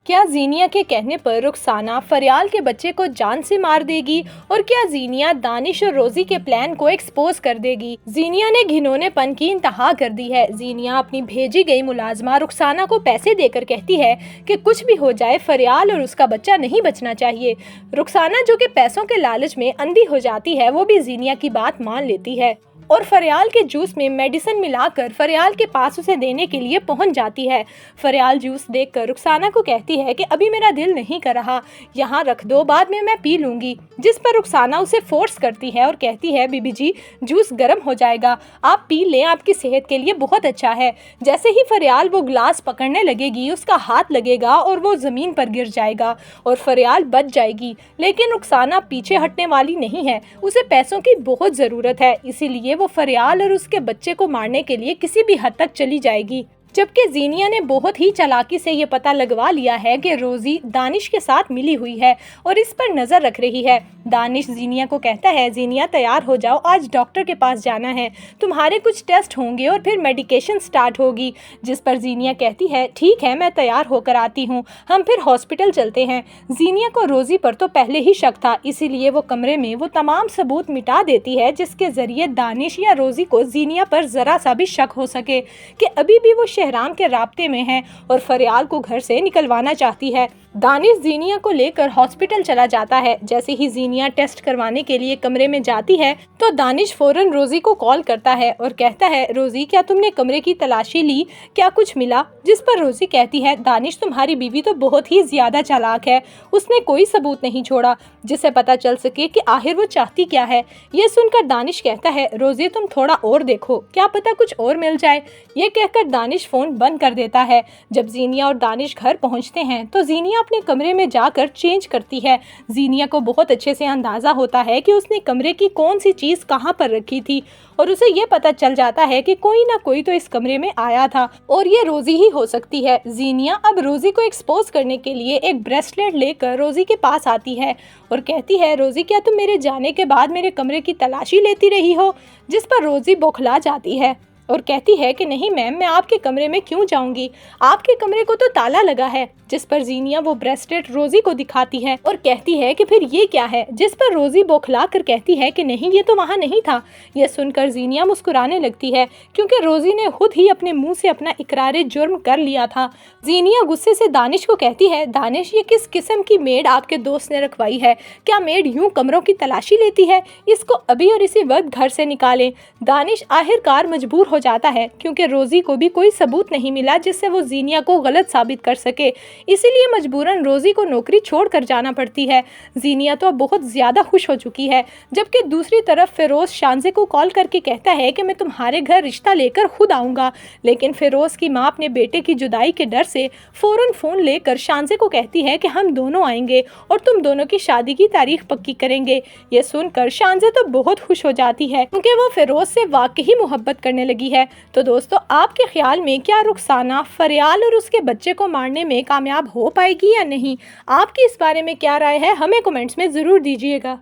کیا زینیا کے کہنے پر رخسانہ فریال کے بچے کو جان سے مار دے گی؟ اور کیا زینیا دانش اور روزی کے پلان کو ایکسپوز کر دے گی؟ زینیا نے گھنونے پن کی انتہا کر دی ہے۔ زینیا اپنی بھیجی گئی ملازمہ رخسانہ کو پیسے دے کر کہتی ہے کہ کچھ بھی ہو جائے فریال اور اس کا بچہ نہیں بچنا چاہیے۔ رخسانہ جو کہ پیسوں کے لالچ میں اندھی ہو جاتی ہے، وہ بھی زینیا کی بات مان لیتی ہے اور فریال کے جوس میں میڈیسن ملا کر فریال کے پاس اسے دینے کے لیے پہنچ جاتی ہے۔ فریال جوس دیکھ کر رخسانہ کو کہتی ہے کہ ابھی میرا دل نہیں کر رہا، یہاں رکھ دو، بعد میں پی لوں گی، جس پر رخسانہ اسے فورس کرتی ہے اور کہتی ہے بی بی جی جوس گرم ہو جائے گا، آپ پی لیں، آپ کی صحت کے لیے بہت اچھا ہے۔ جیسے ہی فریال وہ گلاس پکڑنے لگے گی، اس کا ہاتھ لگے گا اور وہ زمین پر گر جائے گا اور فریال بچ جائے گی، لیکن رخسانہ پیچھے ہٹنے والی نہیں ہے، اسے پیسوں کی بہت ضرورت ہے، اسی لیے وہ فریال اور اس کے بچے کو مارنے کے لیے کسی بھی حد تک چلی جائے گی۔ جبکہ زینیا نے بہت ہی چالاکی سے یہ پتہ لگوا لیا ہے کہ روزی دانش کے ساتھ ملی ہوئی ہے اور اس پر نظر رکھ رہی ہے۔ دانش زینیا کو کہتا ہے زینیا تیار ہو جاؤ، آج ڈاکٹر کے پاس جانا ہے، تمہارے کچھ ٹیسٹ ہوں گے اور پھر میڈیکیشن سٹارٹ ہوگی، جس پر زینیا کہتی ہے ٹھیک ہے میں تیار ہو کر آتی ہوں، ہم پھر ہاسپٹل چلتے ہیں۔ زینیا کو روزی پر تو پہلے ہی شک تھا، اسی لیے وہ کمرے میں وہ تمام ثبوت مٹا دیتی ہے جس کے ذریعے دانش یا روزی کو زینیا پر ذرا سا بھی شک ہو سکے کہ ابھی بھی وہ شہرام کے رابطے میں ہے اور فریال کو گھر سے نکلوانا چاہتی ہے۔ دانش زینیا کو لے کر ہاسپٹل چلا جاتا ہے۔ جیسے ہی زینیا ٹیسٹ کروانے کے لیے کمرے میں جاتی ہے تو دانش فوراً روزی کو کال کرتا ہے اور کہتا ہے روزی کیا تم نے کمرے کی تلاشی لی، کیا کچھ ملا؟ جس پر روزی کہتی ہے دانش تمہاری بیوی تو بہت ہی زیادہ چالاک ہے، اس نے کوئی ثبوت نہیں چھوڑا جسے پتہ چل سکے کہ آخر وہ چاہتی کیا ہے۔ یہ سن کر دانش کہتا ہے روزی تم تھوڑا اور دیکھو، کیا پتہ کچھ اور مل جائے۔ یہ کہہ کر دانش فون بند کر دیتا ہے۔ جب زینیا اور دانش گھر پہنچتے ہیں تو زینیا اپنے کمرے میں جا کر چینج کرتی ہے۔ زینیا کو بہت اچھے سے اندازہ ہوتا ہے کہ اس نے کمرے کی کون سی چیز کہاں پر رکھی تھی اور اسے یہ پتہ چل جاتا ہے کہ کوئی نہ کوئی تو اس کمرے میں آیا تھا اور یہ روزی ہی ہو سکتی ہے۔ زینیا اب روزی کو ایکسپوز کرنے کے لیے ایک بریسلیٹ لے کر روزی کے پاس آتی ہے اور کہتی ہے روزی کیا تم میرے جانے کے بعد میرے کمرے کی تلاشی لیتی رہی ہو؟ جس پر روزی بوکھلا جاتی ہے اور کہتی ہے کہ نہیں میم، میں آپ کے کمرے میں کیوں جاؤں گی، آپ کے کمرے کو تو تالا لگا ہے۔ جس پر زینیا وہ بریسلیٹ روزی کو دکھاتی ہے اور کہتی ہے کہ پھر یہ کیا ہے؟ جس پر روزی بوکھلا کر کہتی ہے کہ نہیں، یہ تو وہاں نہیں تھا۔ یہ سن کر زینیا مسکرانے لگتی ہے کیونکہ روزی نے خود ہی اپنے منہ سے اپنا اقرار جرم کر لیا تھا۔ زینیا غصے سے دانش کو کہتی ہے دانش یہ کس قسم کی میڈ آپ کے دوست نے رکھوائی ہے؟ کیا میڈ یوں کمروں کی تلاشی لیتی ہے؟ اس کو ابھی اور اسی وقت گھر سے نکالیں۔ دانش آخر کار مجبور ہو جاتا ہے کیونکہ روزی کو بھی کوئی ثبوت نہیں ملا جس سے وہ زینیا کو غلط ثابت کر سکے، اسی لیے مجبوراً روزی کو نوکری چھوڑ کر جانا پڑتی ہے۔ زینیا تو اب بہت زیادہ خوش ہو چکی ہے، جبکہ دوسری طرف فیروز شانزے کو کال کر کے کہتا ہے کہ میں تمہارے گھر رشتہ لے کر خود آؤں گا، لیکن فیروز کی ماں اپنے بیٹے کی جدائی کے ڈر سے فوراً فون لے کر شانزے کو کہتی ہے کہ ہم دونوں آئیں گے اور تم دونوں کی شادی کی تاریخ پکی کریں گے۔ یہ سن کر شانزے تو بہت خوش ہو جاتی ہے کیونکہ وہ فیروز سے واقعی محبت کرنے لگی ہے۔ تو دوستو آپ کے خیال میں کیا رخسانہ فریال اور اس کے بچے کو مارنے میں کامیاب ہو پائے گی یا نہیں؟ آپ کی اس بارے میں کیا رائے ہے؟ ہمیں کمنٹس میں ضرور دیجیے گا۔